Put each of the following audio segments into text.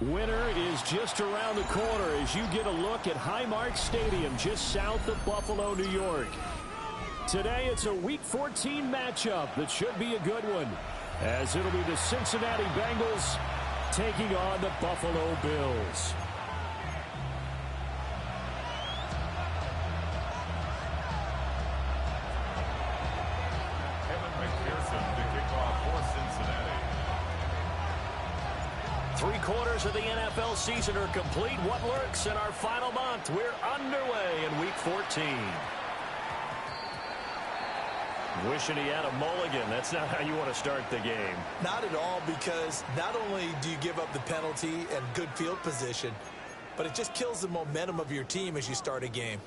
Winter is just around the corner as you get a look at Highmark Stadium just south of Buffalo, New York. Today it's a Week 14 matchup that should be a good one, as it'll be the Cincinnati Bengals taking on the Buffalo Bills. Three-quarters of the NFL season are complete. What lurks in our final month? We're underway in Week 14. Wishing he had a mulligan. That's not how you want to start the game. Not at all, because not only do you give up the penalty and good field position, but it just kills the momentum of your team as you start a game.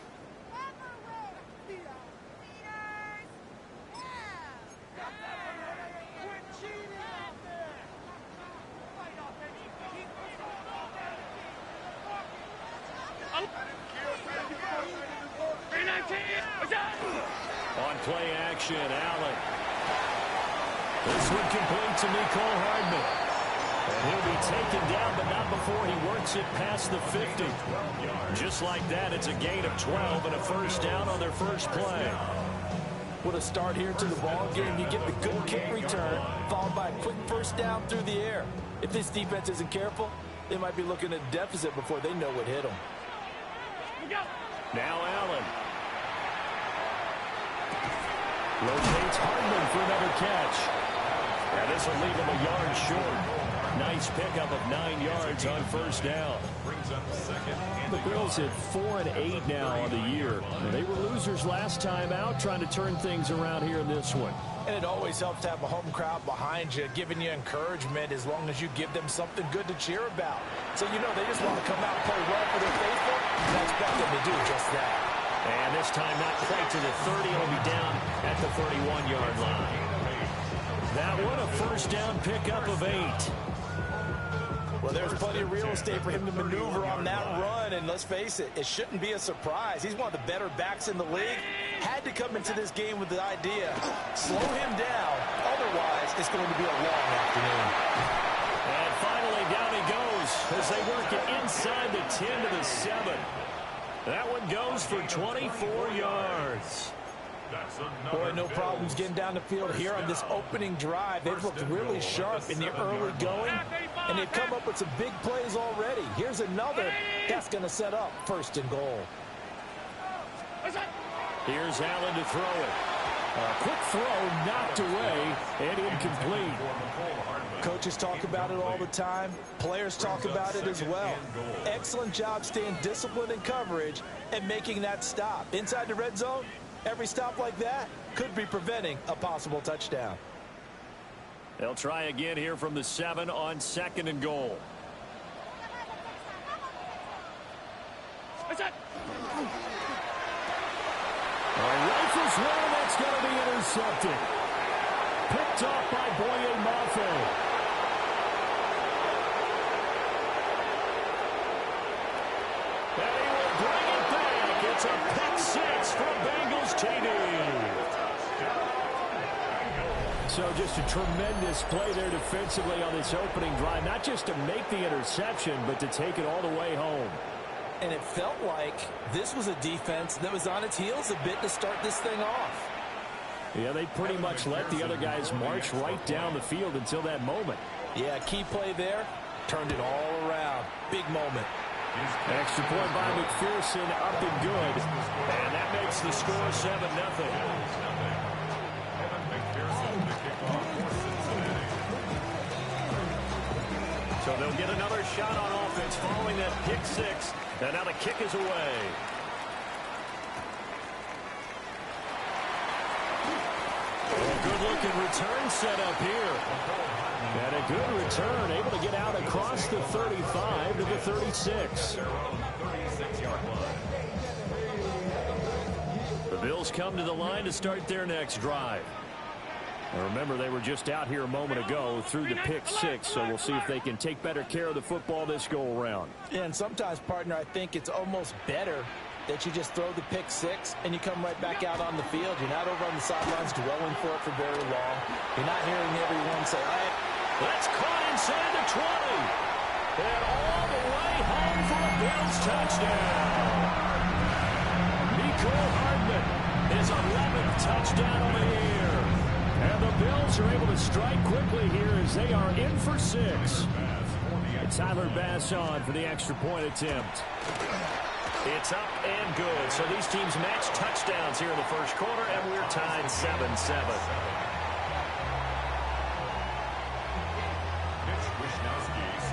On play action, Allen. This one complete to Mecole Hardman. And he'll be taken down, but not before he works it past the 50. Just like that, it's a gain of 12 and a first down on their first play. With a start here to the ball game, you get the good kick return, followed by a quick first down through the air. If this defense isn't careful, they might be looking at a deficit before they know what hit them. Now Allen. Rotates Hardman for another catch. And this will leave him a yard short. Nice pickup of 9 yards on first down. The Bills at 4-8 now on the year. They were losers last time out, trying to turn things around here in this one. And it always helps to have a home crowd behind you, giving you encouragement as long as you give them something good to cheer about. So you know they just want to come out and play well for their faithful, and I expect them to do just that. And this time not quite to the 30. It'll be down at the 31-yard line. That one a first down pickup of 8. Well, there's plenty of real estate for him to maneuver on that run. And let's face it, it shouldn't be a surprise. He's one of the better backs in the league. Had to come into this game with the idea, slow him down. Otherwise, it's going to be a long afternoon. And finally, down he goes as they work it inside the 10 to the 7. That one goes for 24 yards. Boy, no problems getting down the field here on this opening drive. They've looked really sharp in the early going, and they've come up with some big plays already. Here's another that's going to set up first and goal. Here's Allen to throw it. A quick throw knocked away and incomplete. Coaches talk about it all the time. Players talk about it as well. Excellent job staying disciplined in coverage and making that stop. Inside the red zone, every stop like that could be preventing a possible touchdown. They'll try again here from the 7 on second and goal. Rifles one, that's going to be intercepted. Picked off by Boye Mafe. And he will bring it back. It's a pick 6 from Bengals TD. So just a tremendous play there defensively on this opening drive. Not just to make the interception, but to take it all the way home. And it felt like this was a defense that was on its heels a bit to start this thing off. Yeah, they pretty much let the other guys march right down the field until that moment. Yeah, key play there. Turned it all around. Big moment. Extra point by McPherson, up and good. And that makes the score 7-0. So they'll get another shot on offense following that pick 6. And now the kick is away. Good-looking return set up here. And a good return, able to get out across the 35 to the 36. The Bills come to the line to start their next drive. Now remember, they were just out here a moment ago through the pick 6, so we'll see if they can take better care of the football this go-around. Yeah, and sometimes, partner, I think it's almost better that you just throw the pick 6 and you come right back out on the field. You're not over on the sidelines dwelling for it for very long. You're not hearing everyone say, all right. That's caught inside the 20. And all the way home for a Bills touchdown. Mecole Hardman, his 11th touchdown on the year. And the Bills are able to strike quickly here as they are in for 6. And Tyler Bass on for the extra point attempt. It's up and good. So these teams match touchdowns here in the first quarter, and we're tied 7-7.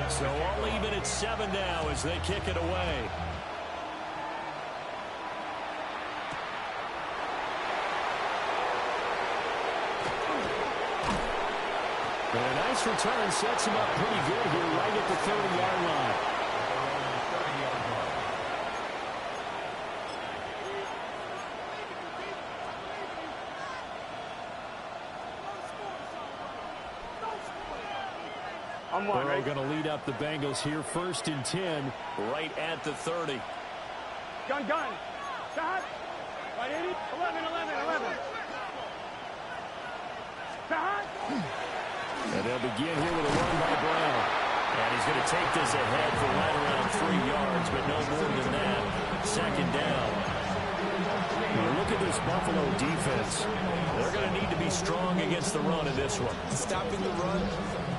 So all even at 7 now as they kick it away. And a nice return sets him up pretty good here right at the 30-yard line. Burrow going to lead up the Bengals here, 1st and 10, right at the 30. Gun. Shot. 180. 11. Shot. And they'll begin here with a run by Brown. And he's going to take this ahead for right around 3 yards, but no more than that. 2nd down. Now look at this Buffalo defense. They're going to need to be strong against the run in this one. Stopping the run,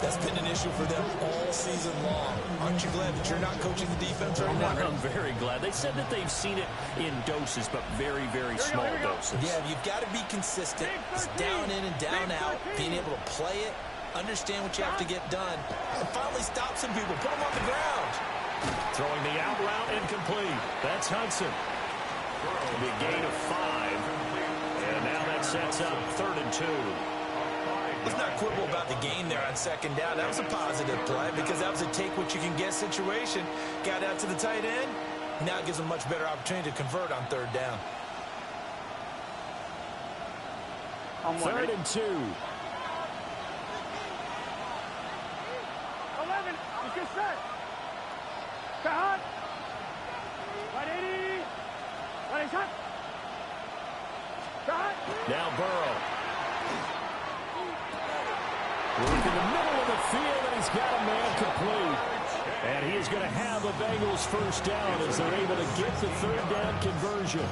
that's been an issue for them all season long. Aren't you glad that you're not coaching the defense right now? I'm very glad. They said that they've seen it in doses, but very, very small doses. Yeah, you've got to be consistent. It's down in and down out, being able to play it, understand what you have to get done, and finally stop some people, put them on the ground. Throwing the out route incomplete. That's Hudson. Big gain of 5. And now that sets up 3rd and 2. Let's not quibble about the gain there on 2nd down. That was a positive play because that was a take-what-you-can-get situation. Got out to the tight end. Now it gives them a much better opportunity to convert on 3rd down. 3rd and 2. 11. It's just set. Shot. 180. 180 shot. Shot. Now Burrow. Work in the middle of the field, and he's got a man complete. And he is going to have the Bengals 1st down as they're able to get the 3rd down conversion.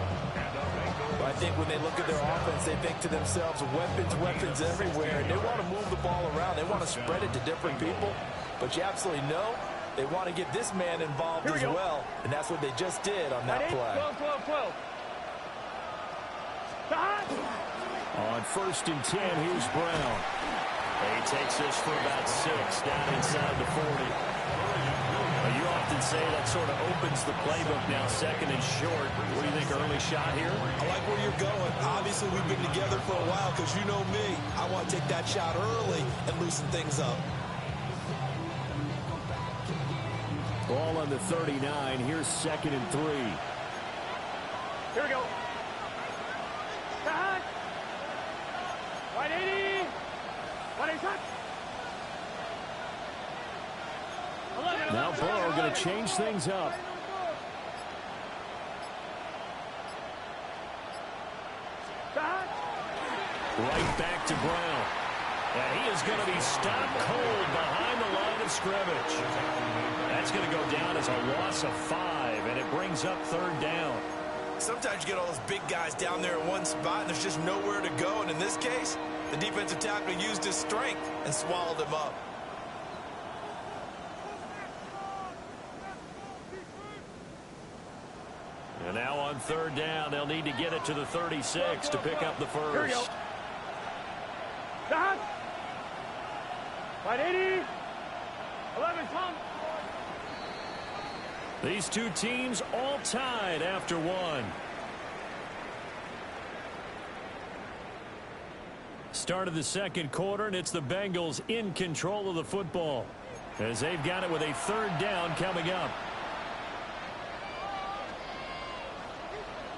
Well, I think when they look at their offense, they think to themselves, weapons everywhere. And they want to move the ball around. They want to spread it to different people. But you absolutely know they want to get this man involved as well. And that's what they just did on that play. 12. On 1st and 10, here's Brown. He takes this for about 6 down inside the 40. You often say that sort of opens the playbook now, 2nd and short. What do you think, early shot here? I like where you're going. Obviously, we've been together for a while because you know me. I want to take that shot early and loosen things up. Ball on the 39. Here's 2nd and 3. Here we go. Shot. 180. 180 shot. 11. Now Burrow going to change things up. Shot. Right back to Brown. And he is going to be stopped cold behind the line of scrimmage. That's going to go down as a loss of 5, and it brings up 3rd down. Sometimes you get all those big guys down there in one spot, and there's just nowhere to go. And in this case, the defensive tackle used his strength and swallowed him up. And now on 3rd down, they'll need to get it to the 36 to pick up the 1st. Here we go. Shot. 180. 11 Tom. These two teams all tied after 1. Start of the 2nd quarter, and it's the Bengals in control of the football as they've got it with a 3rd down coming up.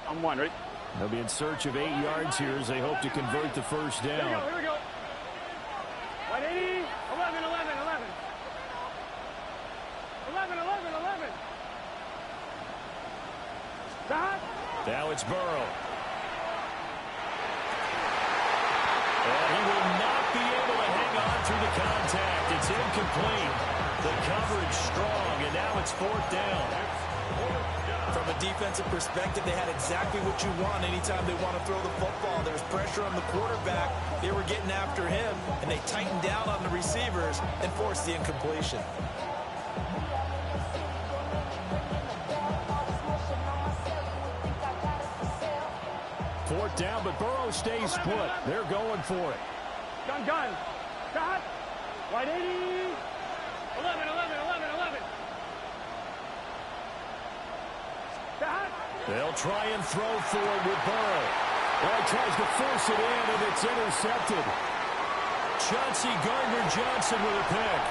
I'm wondering. They'll be in search of 8 yards here as they hope to convert the 1st down. Here we go. 180. 11. 11. Shot. Now it's Burrow. And he will not be able to hang on through the contact. It's incomplete. The coverage strong, and now it's 4th down. From a defensive perspective, they had exactly what you want anytime they want to throw the football. There's pressure on the quarterback. They were getting after him, and they tightened down on the receivers and forced the incompletion. Fourth down, but Burrow stays put. They're going for it. Gun. Shot. Wide 80. 11. Shot. They'll try and throw for it with Burrow. Well, he tries to force it in, and it's intercepted. Chauncey Gardner-Johnson with a pick.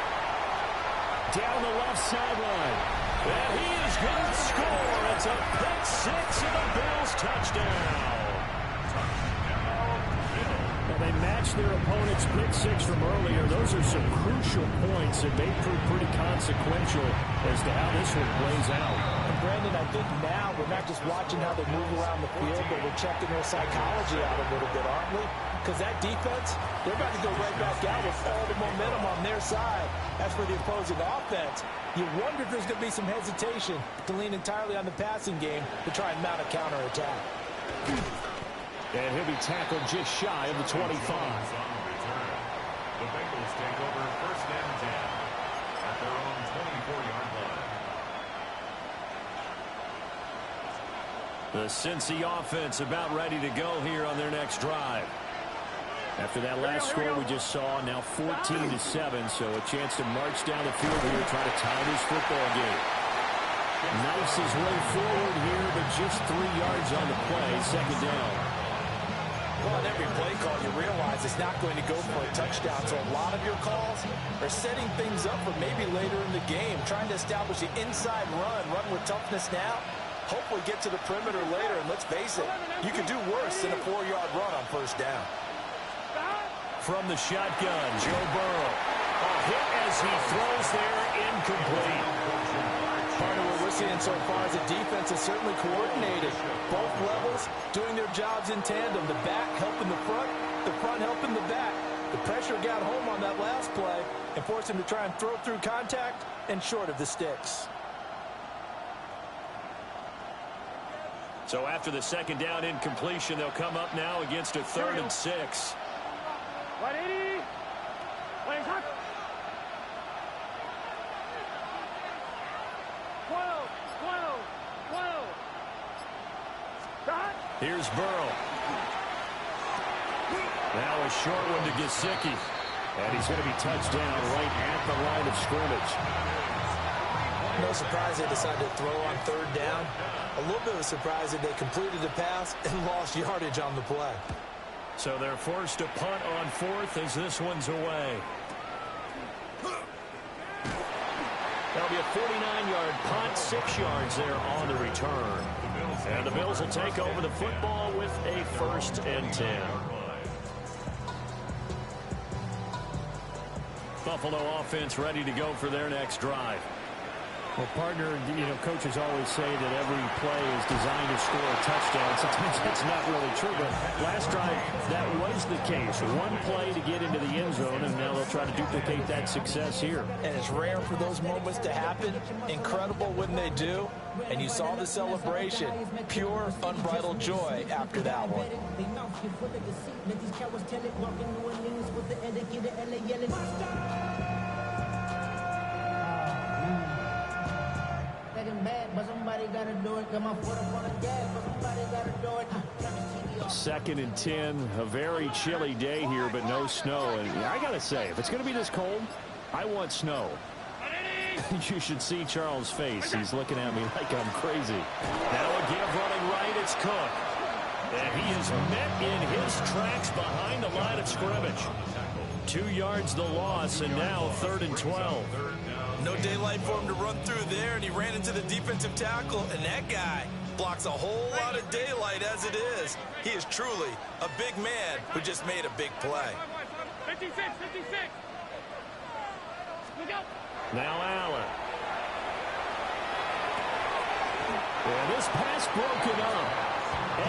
Down the left sideline. And he is going to score. It's a pick six and a Bills touchdown. They matched their opponent's pick six from earlier. Those are some crucial points that may prove pretty consequential as to how this one plays out. And Brandon, I think now we're not just watching how they move around the field, but we're checking their psychology out a little bit, aren't we? Because that defense, they're about to go right back out with all the momentum on their side. As for the opposing offense, you wonder if there's going to be some hesitation to lean entirely on the passing game to try and mount a counterattack. And he'll be tackled just shy of the 25. The Bengals take over 1st and 10 at their own 24-yard line. The Cincy offense about ready to go here on their next drive. After that last score we just saw, now 14-7, so a chance to march down the field here, try to tie this football game. Knifes his way forward here, but just 3 yards on the play, 2nd down. Well, on every play call, you realize it's not going to go for a touchdown. So a lot of your calls are setting things up for maybe later in the game, trying to establish the inside run with toughness now, hopefully get to the perimeter later. And let's face it, you could do worse than a 4-yard run on 1st down. From the shotgun, Joe Burrow. A hit as he throws there, incomplete. Part of what we're seeing so far is the defense is certainly coordinated. Both levels doing their jobs in tandem. The back helping the front helping the back. The pressure got home on that last play and forced him to try and throw through contact and short of the sticks. So after the 2nd down incompletion, they'll come up now against a 3rd and 6. 180. Playing hot. 12. Shot. Here's Burrow. Now a short one to Gesicki. And he's going to be touched down right at the line of scrimmage. No surprise they decided to throw on 3rd down. A little bit of a surprise that they completed the pass and lost yardage on the play. So they're forced to punt on 4th as this one's away. That'll be a 49-yard punt, 6 yards there on the return. And the Bills will take over the football with a 1st and 10. Buffalo offense ready to go for their next drive. Well, partner, coaches always say that every play is designed to score a touchdown. Sometimes that's not really true, but last drive, that was the case. One play to get into the end zone, and now they'll try to duplicate that success here. And it's rare for those moments to happen. Incredible when they do. And you saw the celebration. Pure, unbridled joy after that one. Second and 10, a very chilly day here, but no snow. And I got to say, if it's going to be this cold, I want snow. You should see Charles' face. He's looking at me like I'm crazy. Now a give running right, it's Cook. And he is met in his tracks behind the line of scrimmage. 2 yards the loss, and now 3rd and 12. No daylight for him to run through there, and he ran into the defensive tackle, and that guy blocks a whole lot of daylight as it is. He is truly a big man who just made a big play. 56. Look out. Now Allen. And this pass broken up.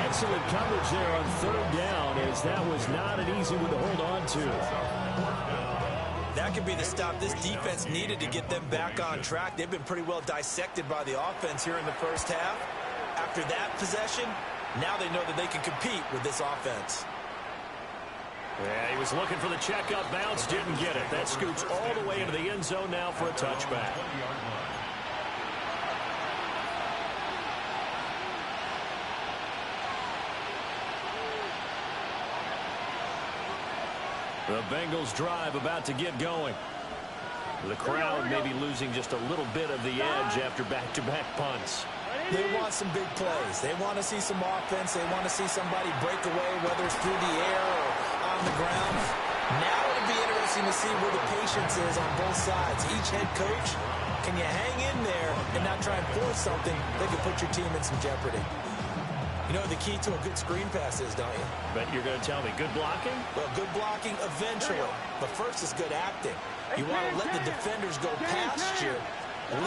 Excellent coverage there on 3rd down, as that was not an easy one to hold on to. That could be the stop this defense needed to get them back on track. They've been pretty well dissected by the offense here in the first half. After that possession, now they know that they can compete with this offense. Yeah, he was looking for the checkup bounce, didn't get it. That scoots all the way into the end zone now for a touchback. The Bengals drive about to get going. The crowd may be losing just a little bit of the edge after back-to-back punts. They want some big plays. They want to see some offense. They want to see somebody break away, whether it's through the air or on the ground. Now it'll be interesting to see where the patience is on both sides. Each head coach, can you hang in there and not try and force something that could put your team in some jeopardy? You know what the key to a good screen pass is, don't you? But you're going to tell me, good blocking? Well, good blocking eventually. But first is good acting. You want to let the defenders go past you,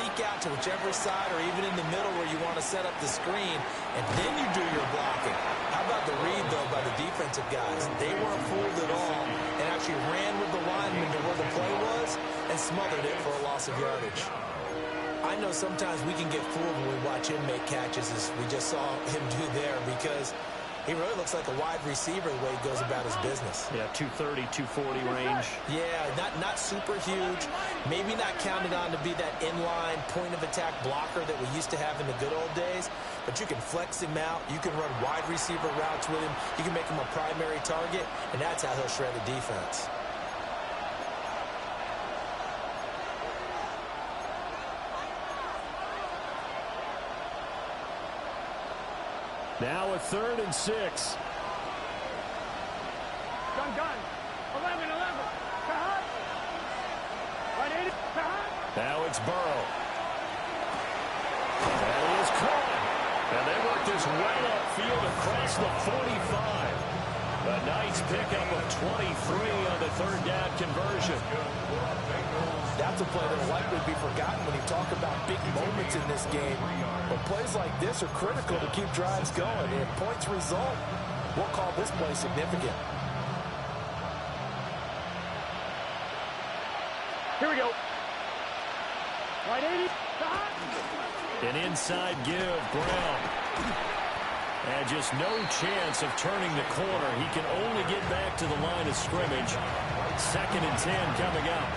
leak out to whichever side or even in the middle where you want to set up the screen, and then you do your blocking. How about the read, though, by the defensive guys? They weren't fooled at all and actually ran with the lineman to where the play was and smothered it for a loss of yardage. I know sometimes we can get fooled when we watch him make catches, as we just saw him do there, because he really looks like a wide receiver the way he goes about his business. Yeah, 230, 240 range. Yeah, not super huge. Maybe not counted on to be that inline point-of-attack blocker that we used to have in the good old days, but you can flex him out. You can run wide receiver routes with him. You can make him a primary target, and that's how he'll shred the defense. Now a 3rd and 6. Gun. 11. Cut. Right 80. Cut. Now it's Burrow. That is caught. And they work this well upfield across the 45. A nice pickup of 23 on the 3rd down conversion. That's a play that will likely be forgotten when you talk about big moments in this game. But plays like this are critical to keep drives going. And if points result, we'll call this play significant. Here we go. Right 80. An inside give, Brown. And just no chance of turning the corner. He can only get back to the line of scrimmage. 2nd and 10 coming up.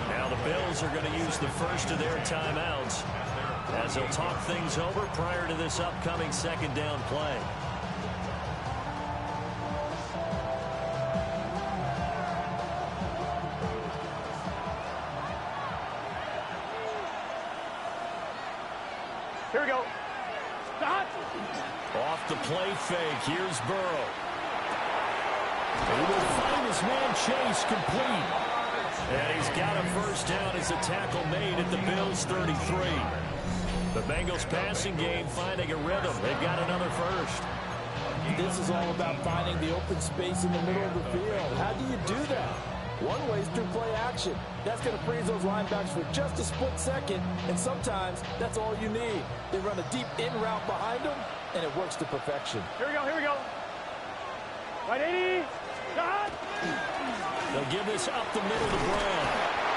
Now the Bills are going to use the first of their timeouts as they'll talk things over prior to this upcoming 2nd down play. Here we go. Stop. Off the play fake. Here's Burrow. He will find his man Chase complete. And he's got a first down as a tackle made at the Bills' 33. The Bengals passing game finding a rhythm. They've got another first. This is all about finding the open space in the middle of the field. How do you do that? One way is through play action. That's going to freeze those linebackers for just a split second, and sometimes that's all you need. They run a deep in route behind them, and it works to perfection. Here we go. Right 80. Stop. They'll give this up the middle to Brown.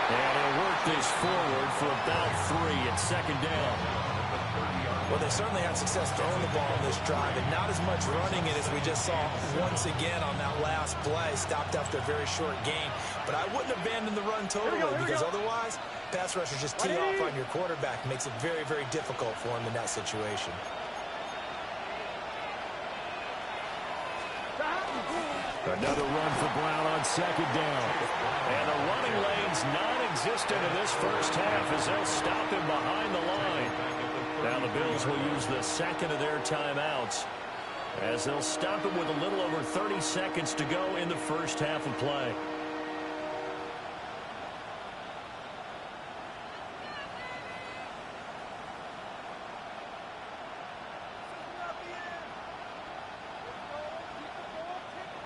And they'll work this forward for about 3 at 2nd down. Well, they certainly had success throwing the ball on this drive, and not as much running it as we just saw once again on that last play. Stopped after a very short gain. But I wouldn't abandon the run totally, because otherwise, pass rushers just tee off on your quarterback. Makes it very, very difficult for him in that situation. Another run for Brown on 2nd down. And the running lane's non-existent in this first half as they'll stop him behind the line. Now the Bills will use the 2nd of their timeouts as they'll stop him with a little over 30 seconds to go in the first half of play.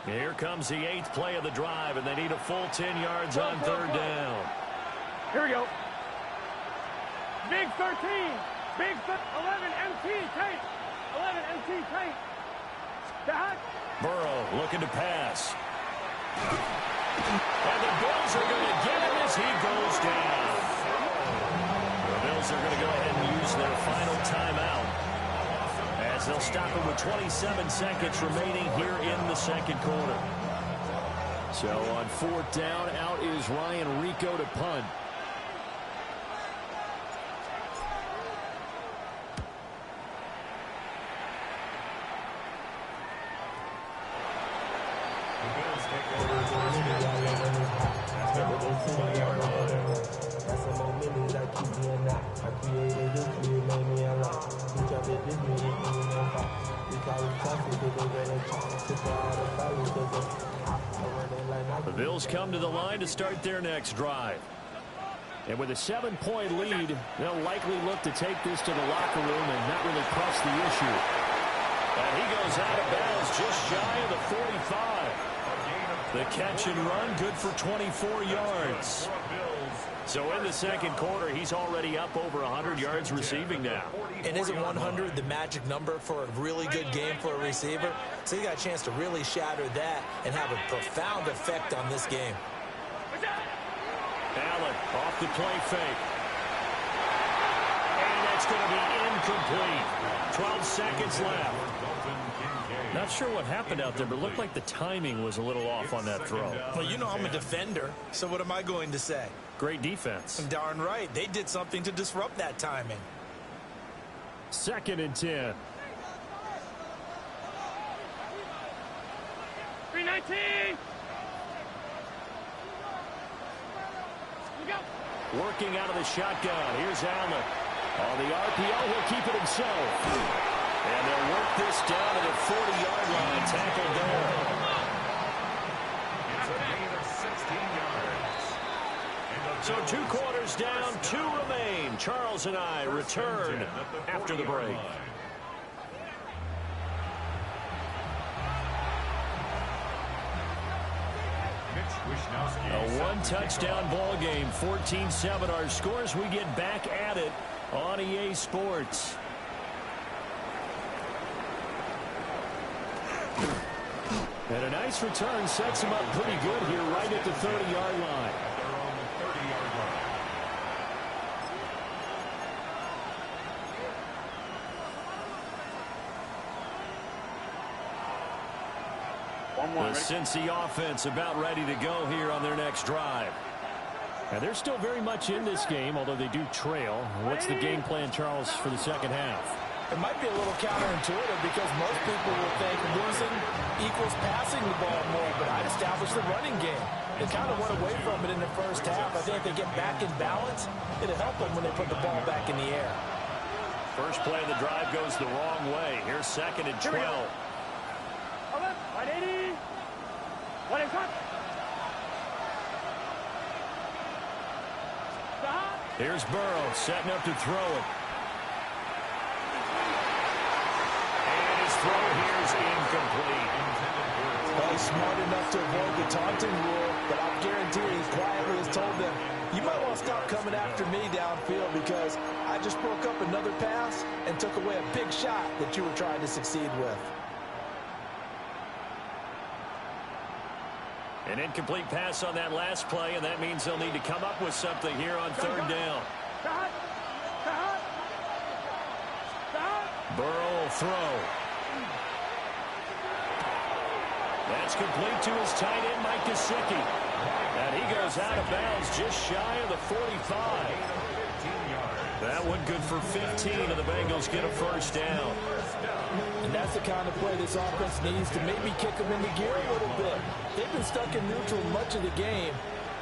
Here comes the 8th play of the drive, and they need a full 10 yards on 3rd down. Here we go. Big 13. Big 11 MT tight. 11 MT tight. Stop. Burrow looking to pass. And the Bills Bills are going to get him as he goes down. The Bills are going to go ahead and use their final timeout, as they'll stop him with 27 seconds remaining here in the second quarter. So on fourth down, out is Ryan Rico to punt. The Bills come to the line to start their next drive. And with a 7-point lead, they'll likely look to take this to the locker room and not really press the issue. And he goes out of bounds just shy of the 45. The catch and run, good for 24 yards. So in the second quarter, he's already up over 100 yards receiving now. And isn't 100 the magic number for a really good game for a receiver? So he got a chance to really shatter that and have a profound effect on this game. Allen off the play fake. And that's going to be incomplete. 12 seconds left. Not sure what happened out there, but it looked like the timing was a little off on that throw. Well, you know I'm a defender, so what am I going to say? Great defense. Darn right. They did something to disrupt that timing. 2nd and 10. 319. Working out of the shotgun. Here's Allen. On the RPO, he'll keep it himself. And they'll work this down to the 40-yard line. Tackled there. It's a gain of 16 yards. So 2 quarters down, 2 remain. Charles and I return after the break. A 1-touchdown ball game, 14-7 our scores. We get back at it on EA Sports. And a nice return sets him up pretty good here right at the 30-yard line. The Cincy offense about ready to go here on their next drive. And they're still very much in this game, although they do trail. What's the game plan, Charles, for the second half? It might be a little counterintuitive because most people will think losing equals passing the ball more, but I'd establish the running game. They kind of went away from it in the first half. I think if they get back in balance, it'll help them when they put the ball back in the air. First play of the drive goes the wrong way. Here's 2nd and 12. 180. 1 and cut. Here's Burrow setting up to throw it. And his throw here is incomplete. Well, he's smart enough to avoid the taunting rule, but I guarantee he quietly has told them, you might want to stop coming after me downfield because I just broke up another pass and took away a big shot that you were trying to succeed with. An incomplete pass on that last play, and that means they'll need to come up with something here on 3rd down. Burrow will throw. That's complete to his tight end, Mike Gesicki. And he goes out of bounds just shy of the 45. That one good for 15, and the Bengals get a first down. And that's the kind of play this offense needs to maybe kick them into gear a little bit. They've been stuck in neutral much of the game.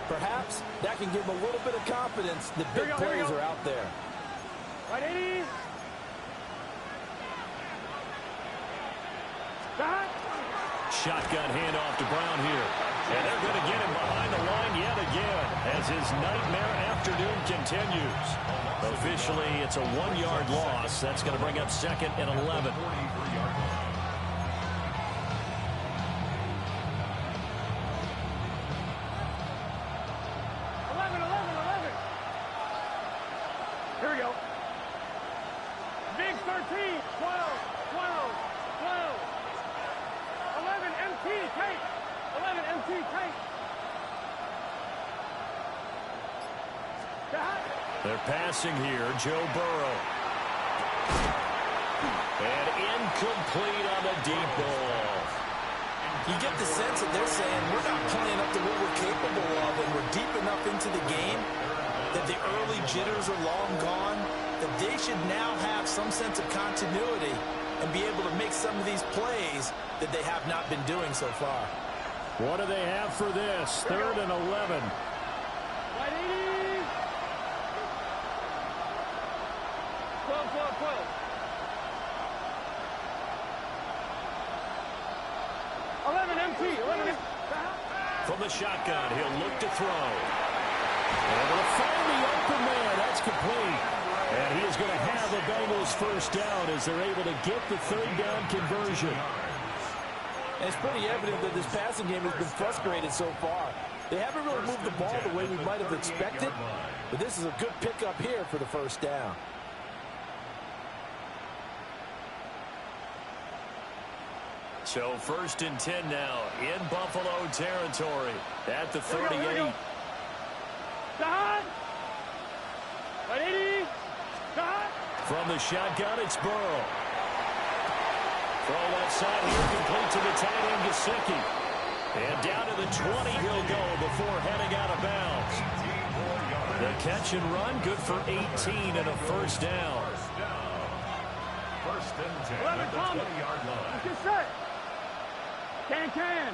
Perhaps that can give them a little bit of confidence that big plays are out there. 180. Shotgun handoff to Brown here. And they're going to get him behind the line yet again as his nightmare afternoon continues. Officially, it's a 1-yard loss. That's going to bring up 2nd and 11. Here we go. Big 13, 12, 12, 12. 11 MT, tight. 11 MT, tight. They're passing here. Joe Burrow. And incomplete on the deep ball. You get the sense that they're saying we're not playing up to what we're capable of, and we're deep enough into the game that the early jitters are long gone, that they should now have some sense of continuity and be able to make some of these plays that they have not been doing so far. What do they have for this? 3rd and 11. Right 80. 12, 12, 12. 11 MT, 11 MT. From the shotgun, he'll look to throw. Able to find the open man. That's complete. And he is going to have the Bengals first down as they're able to get the 3rd down conversion. And it's pretty evident that this passing game has been frustrated so far. They haven't really moved the ball the way we might have expected, but this is a good pickup here for the first down. So 1st and 10 now in Buffalo territory at the 38. Dot. Right 80. Dot. From the shotgun, it's Burrow. Throw left side here, complete to the tight end, Gesicki. And down to the 20 he'll go before heading out of bounds. The catch and run, good for 18 and a first down. 1st and 10 at the 20-yard line. Get set. Can.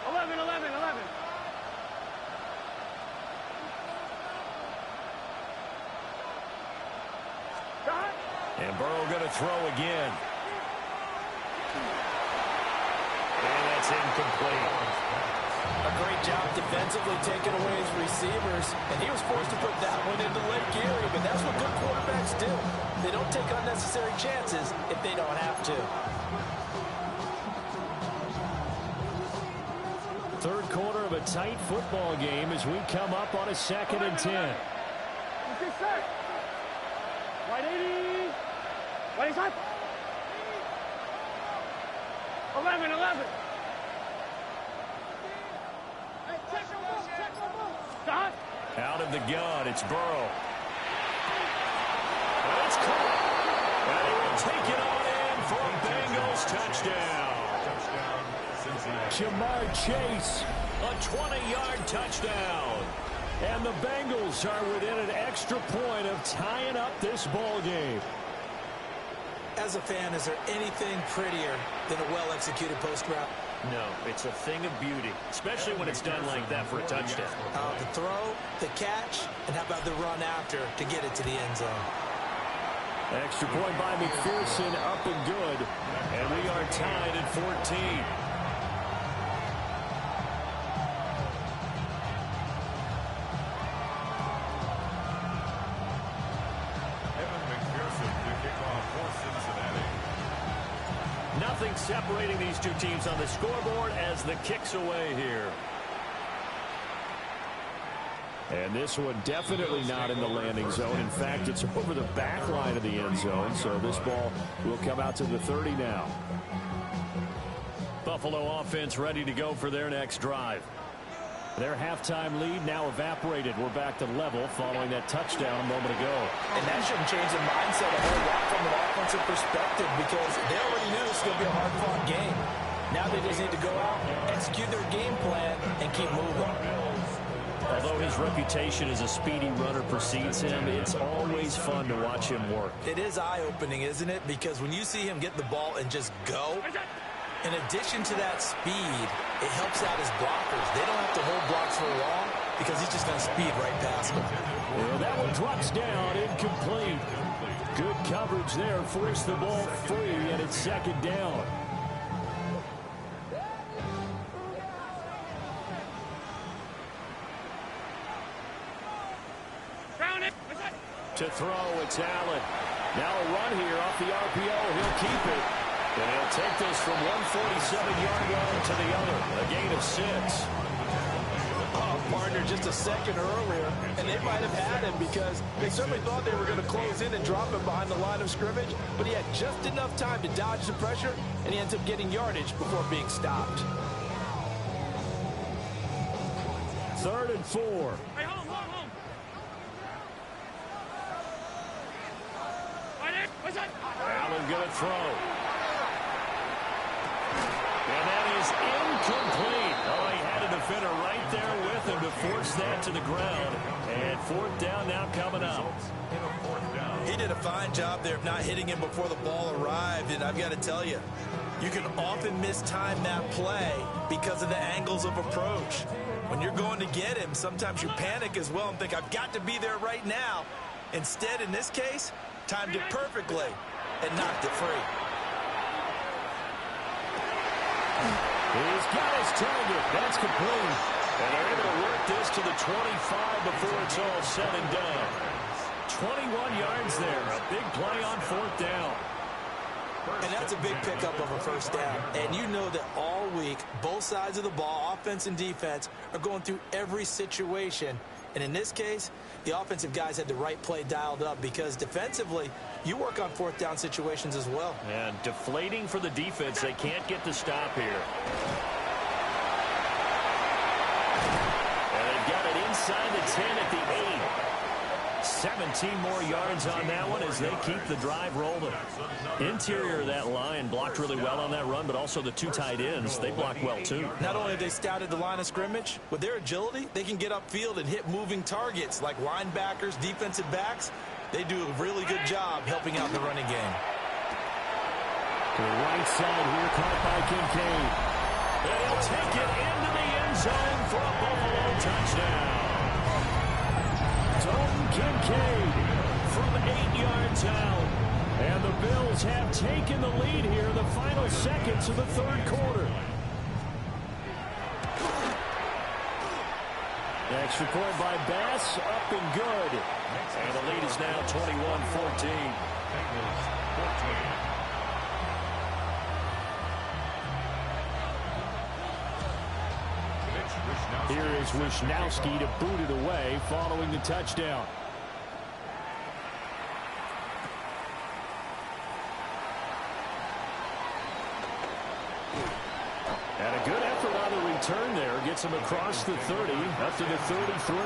11, 11, 11. Dot. And Burrow going to throw again. And that's incomplete. A great job defensively taking away his receivers, and he was forced to put that one into Lake Erie, but that's what good quarterbacks do. They don't take unnecessary chances if they don't have to. 3rd quarter of a tight football game as we come up on a 2nd and 10. Get set. Right 80. Right side. 11, 11. Dot. Out of the gun, it's Burrow. And it's caught. And he will take it on in for a Bengals touchdown. Jamar Chase, a 20-yard touchdown. And the Bengals are within an extra point of tying up this ball game. As a fan, is there anything prettier than a well-executed post route? No, it's a thing of beauty, especially when it's done like that for a touchdown. The throw, the catch, and how about the run after to get it to the end zone? Extra point by McPherson, up and good. And we are tied at 14. Nothing separating these two teams on the scoreboard as the kick's away here. And this one definitely not in the landing zone. In fact, it's over the back line of the end zone, so this ball will come out to the 30 now. Buffalo offense ready to go for their next drive. Their halftime lead now evaporated. We're back to level following that touchdown a moment ago. And that shouldn't change the mindset a whole lot from an offensive perspective because they already knew this was going to be a hard-fought game. Now they just need to go out, execute their game plan, and keep moving. Although his reputation as a speedy runner precedes him, it's always fun to watch him work. It is eye-opening, isn't it? Because when you see him get the ball and just go, in addition to that speed, it helps out his blockers. They don't have to hold blocks for long because he's just going to speed right past them. Yeah, that one drops down, incomplete. Good coverage there, forced the ball free, and it's 2nd down. To throw, it's Allen. Now a run here off the RPO. He'll keep it. And he'll take this from 147-yard line to the other. A gain of 6. Partner just a second earlier, and they might have had him because they certainly thought they were going to close in and drop him behind the line of scrimmage, but he had just enough time to dodge the pressure, and he ends up getting yardage before being stopped. 3rd and 4. Hey, home. throw. And that is incomplete. Oh, he had a defender right there with him to force that to the ground. And fourth down now coming up. He did a fine job there of not hitting him before the ball arrived. And I've got to tell you, you can often mistime that play because of the angles of approach. When you're going to get him, sometimes you panic as well and think, I've got to be there right now. Instead, in this case, timed it perfectly and knocked it free. He's got his target. That's complete. And they're able to work this to the 25 before it's all said and done. 21 yards there. A big play on fourth down. And that's a big pickup of a first down. And you know that all week, both sides of the ball, offense and defense, are going through every situation. And in this case, the offensive guys had the right play dialed up because defensively, you work on fourth down situations as well. And deflating for the defense. They can't get the stop here. And they've got it inside the 10 at the 8. 17 more yards on that one as they keep the drive rolling. Interior of that line blocked really well on that run, but also the two tight ends, they blocked well too. Not only have they scouted the line of scrimmage, with their agility, they can get upfield and hit moving targets like linebackers, defensive backs. They do a really good job helping out the running game. To the right side here, caught by Kincaid. And he'll take it into the end zone for a Buffalo touchdown. Dalton Kincaid from 8 yards out. And the Bills have taken the lead here in the final seconds of the third quarter. Extra point by Bass, up and good. And the lead is now 21-14. Here is Wisnowski to boot it away following the touchdown. And a good effort on the return there. Gets him across the 30, up to the 33.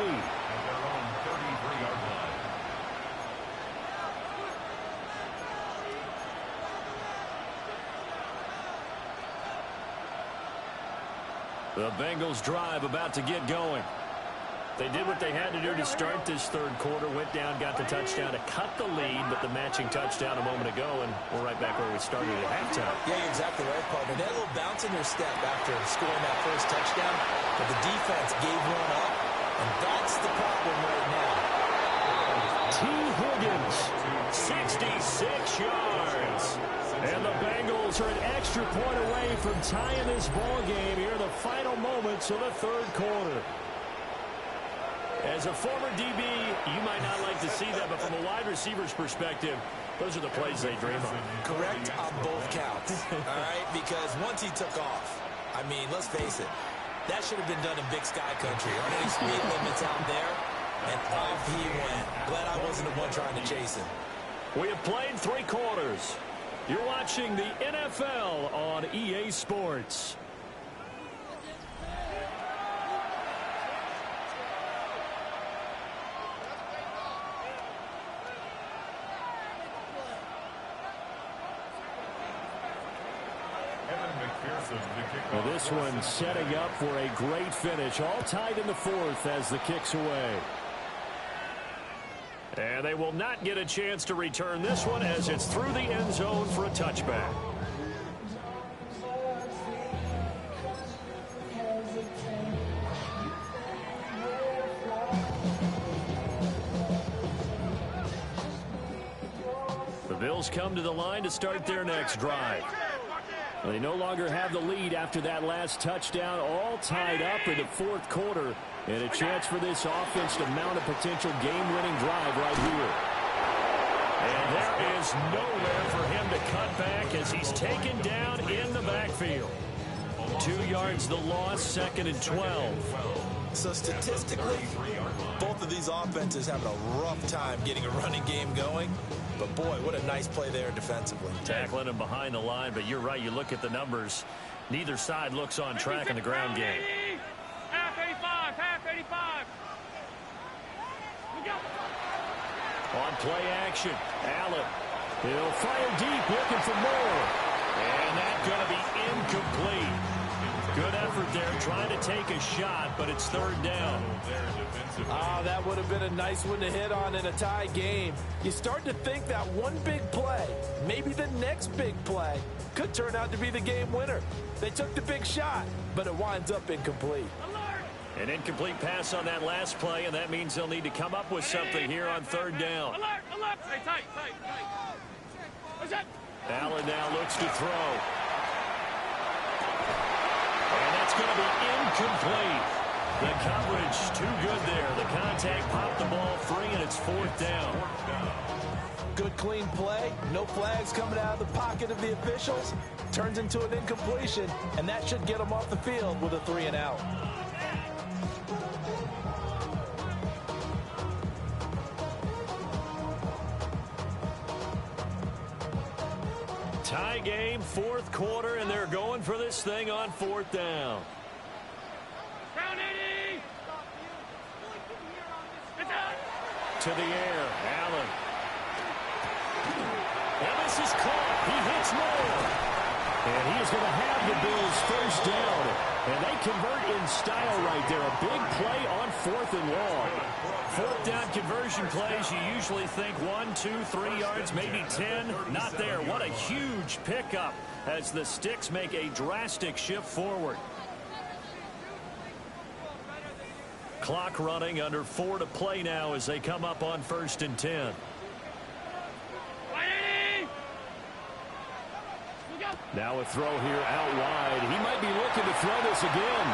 The Bengals drive about to get going. They did what they had to do to start this third quarter. Went down, got the touchdown to cut the lead, but the matching touchdown a moment ago, and we're right back where we started at halftime. Yeah, you're exactly right, partner. They had a little bounce in their step after scoring that first touchdown, but the defense gave one up, and that's the problem right now. T. Higgins, 66 yards. And the Bengals are an extra point away from tying this ball game here in the final moments of the third quarter. As a former DB, you might not like to see that, but from a wide receiver's perspective, those are the plays they dream of. Correct on both counts, all right? Because once he took off, I mean, let's face it, that should have been done in Big Sky Country. Aren't any speed limits out there? And off he went. Glad I wasn't the one trying to chase him. We have played 3 quarters. You're watching the NFL on EA Sports. Well, this one setting up for a great finish. All tied in the fourth as the kick's away. And they will not get a chance to return this one as it's through the end zone for a touchback. The Bills come to the line to start their next drive. They no longer have the lead after that last touchdown, all tied up in the fourth quarter. And a chance for this offense to mount a potential game-winning drive right here. And there is nowhere for him to cut back as he's taken down in the backfield. 2 yards the loss, 2nd and 12. So statistically, both of these offenses having a rough time getting a running game going. But boy, what a nice play there defensively. Tackling him behind the line, but you're right, you look at the numbers. Neither side looks on track in the ground game. Half 85, half 85. On play action, Allen He'll fire deep, looking for more. And that's going to be incomplete. Good effort there, trying to take a shot, but it's third down. That would have been a nice one to hit on in a tie game. You start to think that one big play, maybe the next big play, could turn out to be the game winner. They took the big shot, but it winds up incomplete. An incomplete pass on that last play, and that means they'll need to come up with something here on third down. Alert! Hey, tight. What's that? Allen now looks to throw. And that's going to be incomplete. The coverage too good there. The contact popped the ball free, and it's fourth down. Good clean play. No flags coming out of the pocket of the officials. Turns into an incompletion, and that should get them off the field with a 3-and-out. Tie game, fourth quarter, and they're going for this thing on fourth down. Down 80! It's out! To the air, Allen. And this is caught. He hits more. And he is going to have the Bills first down. And they convert in style right there. A big play on fourth and long. Fourth down conversion plays, you usually think 1, 2, 3 yards, maybe 10. Not there. What a huge pickup as the Sticks make a drastic shift forward. Clock running, under 4 to play now as they come up on 1st and 10. Now a throw here out wide. He might be looking to throw this again.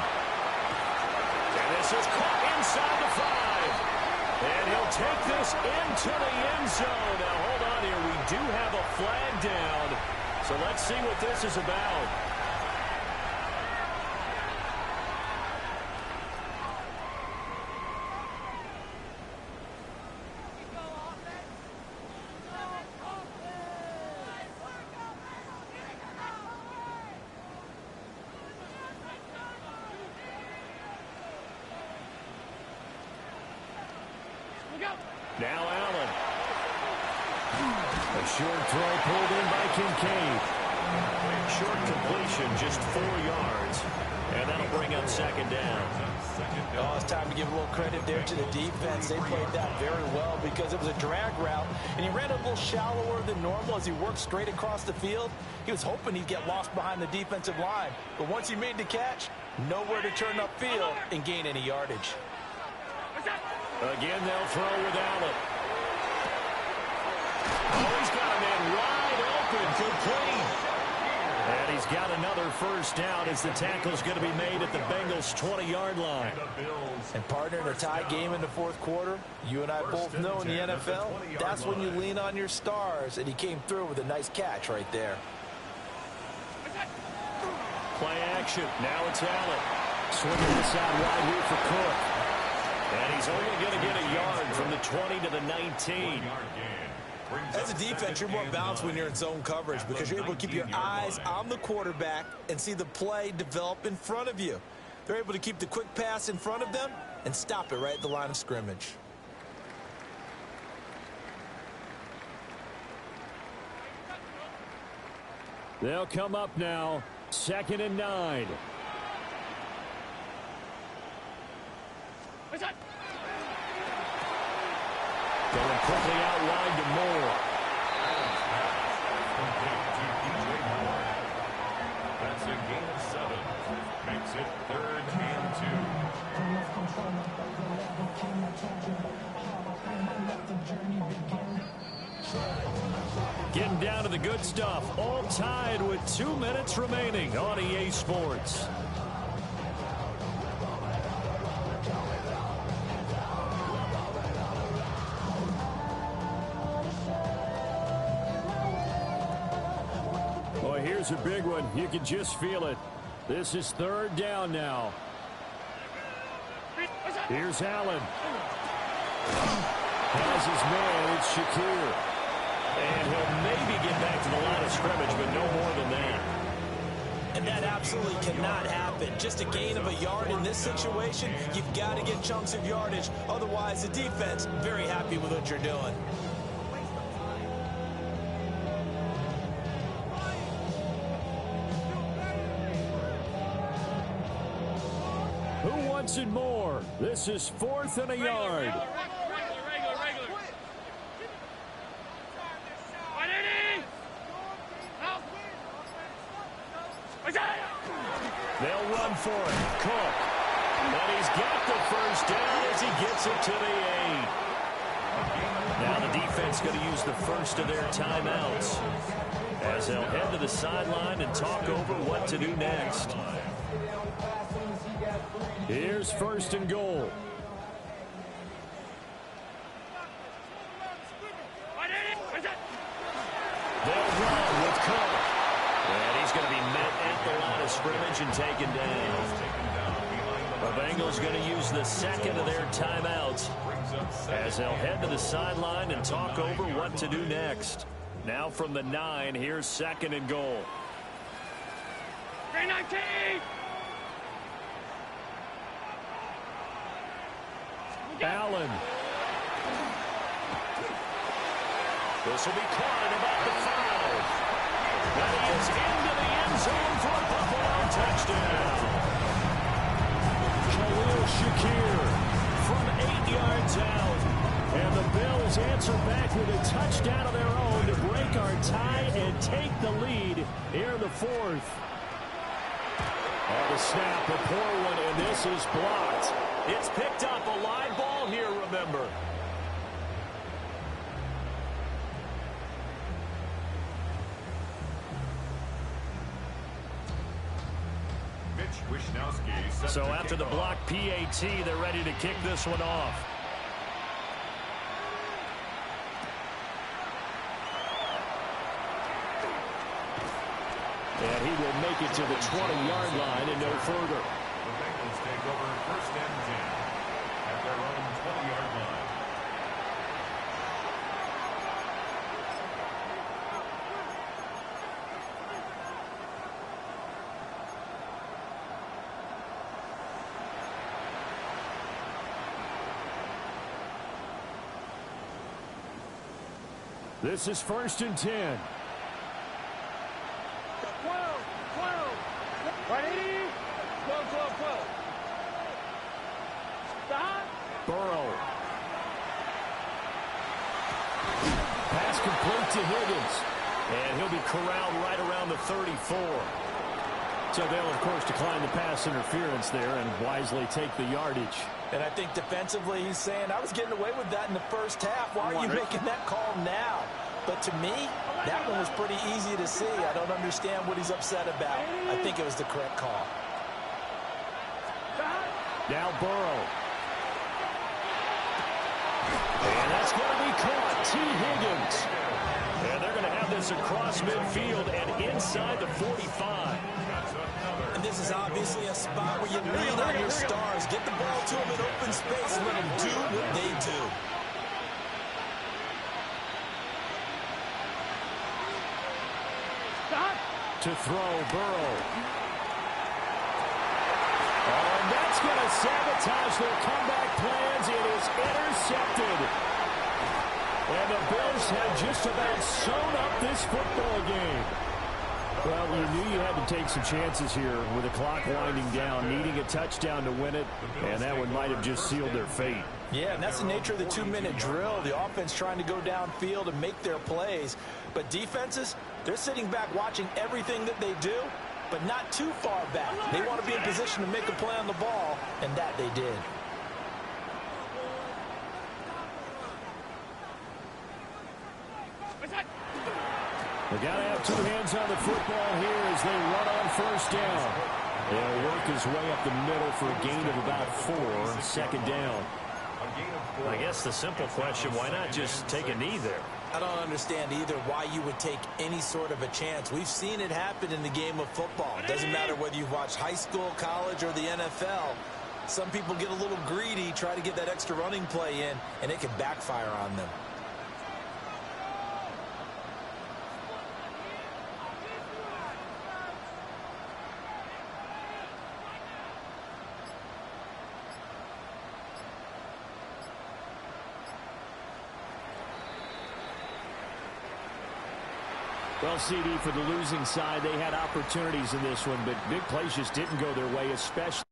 And this is caught inside the 5. And he'll take this into the end zone. Now hold on here. We do have a flag down. So let's see what this is about. Now Allen. A short throw pulled in by Kincaid. Short completion, just 4 yards. And that'll bring up second down. Oh, it's time to give a little credit there to the defense. They played that very well because it was a drag route, and he ran a little shallower than normal as he worked straight across the field. He was hoping he'd get lost behind the defensive line. But once he made the catch, nowhere to turn upfield and gain any yardage. Again, they'll throw with Allen. Oh, he's got a man wide open, complete. And he's got another first down as the tackle's going to be made at the Bengals' 20-yard line. And partner, in a tie game in the fourth quarter, you and I both know in the NFL, that's when you lean on your stars, and he came through with a nice catch right there. Play action. Now it's Allen. Swinging this out wide here for Cook. And he's only going to get a yard from the 20 to the 19. As a defense, you're more balanced when you're in zone coverage because you're able to keep your eyes on the quarterback and see the play develop in front of you. They're able to keep the quick pass in front of them and stop it right at the line of scrimmage. They'll come up now, 2nd and 9. Going quickly out wide to Moore. That's a gain of 7. Makes it 3rd and 2. Getting down to the good stuff. All tied with 2 minutes remaining on EA Sports. Here's a big one. You can just feel it. This is 3rd down now. Here's Allen. Has his man. It's Shakir. And he'll maybe get back to the line of scrimmage, but no more than that. And that absolutely cannot happen. Just a gain of a yard in this situation, you've got to get chunks of yardage. Otherwise, the defense, very happy with what you're doing. Who wants it more? This is 4th and a yard. Regular. They'll run for it. Cook. And he's got the first down as he gets it to the 8. Now the defense going to use the first of their timeouts as they'll head to the sideline and talk over what to do next. Here's 1st and goal. They'll run with Cook. And he's going to be met at the line of scrimmage and taken down. The Bengals going to use the second of their timeouts as they'll head to the sideline and talk over what to do next. Now from the 9, here's 2nd and goal. 319! Allen. This will be caught at about the 5. And he is into the end zone for a Buffalo touchdown. Khalil Shakir from 8 yards out. And the Bills answer back with a touchdown of their own to break our tie and take the lead here in the 4th. On the snap, a poor one, and this is blocked. It's picked up, a live ball here, remember. So after the block PAT, they're ready to kick this one off. And he will make it to the 20-yard line and no further. The Bengals take over 1st and 10 at their own 20-yard line. This is 1st and 10. 12. 180. 12. Stop. Burrow. Pass complete to Higgins. And he'll be corralled right around the 34. So they'll, of course, decline the pass interference there and wisely take the yardage. And I think defensively he's saying, I was getting away with that in the first half. Why are you making that call now? But to me, that one was pretty easy to see. I don't understand what he's upset about. I think it was the correct call. Now Burrow. And that's going to be caught. T. Higgins. And they're going to have this across midfield and inside the 45. And this is obviously a spot where you lean on your stars. Get the ball to them in open space and let them do what they do. To throw, Burrow. Oh, and that's going to sabotage their comeback plans. It is intercepted. And the Bills have just about sewn up this football game. Well, you knew you had to take some chances here with the clock winding down, needing a touchdown to win it, and that one might have just sealed their fate. Yeah, and that's the nature of the 2-minute drill. The offense trying to go downfield and make their plays. But defenses, they're sitting back watching everything that they do, but not too far back. They want to be in position to make a play on the ball, and that they did. They got to have 2 hands on the football here as they run on 1st down. They'll work his way up the middle for a gain of about 4, 2nd down. I guess the simple question, why not just take a knee there? I don't understand either why you would take any sort of a chance. We've seen it happen in the game of football. It doesn't matter whether you've watched high school, college, or the NFL. Some people get a little greedy, try to get that extra running play in, and it can backfire on them. Well, CD, for the losing side, they had opportunities in this one, but big plays just didn't go their way, especially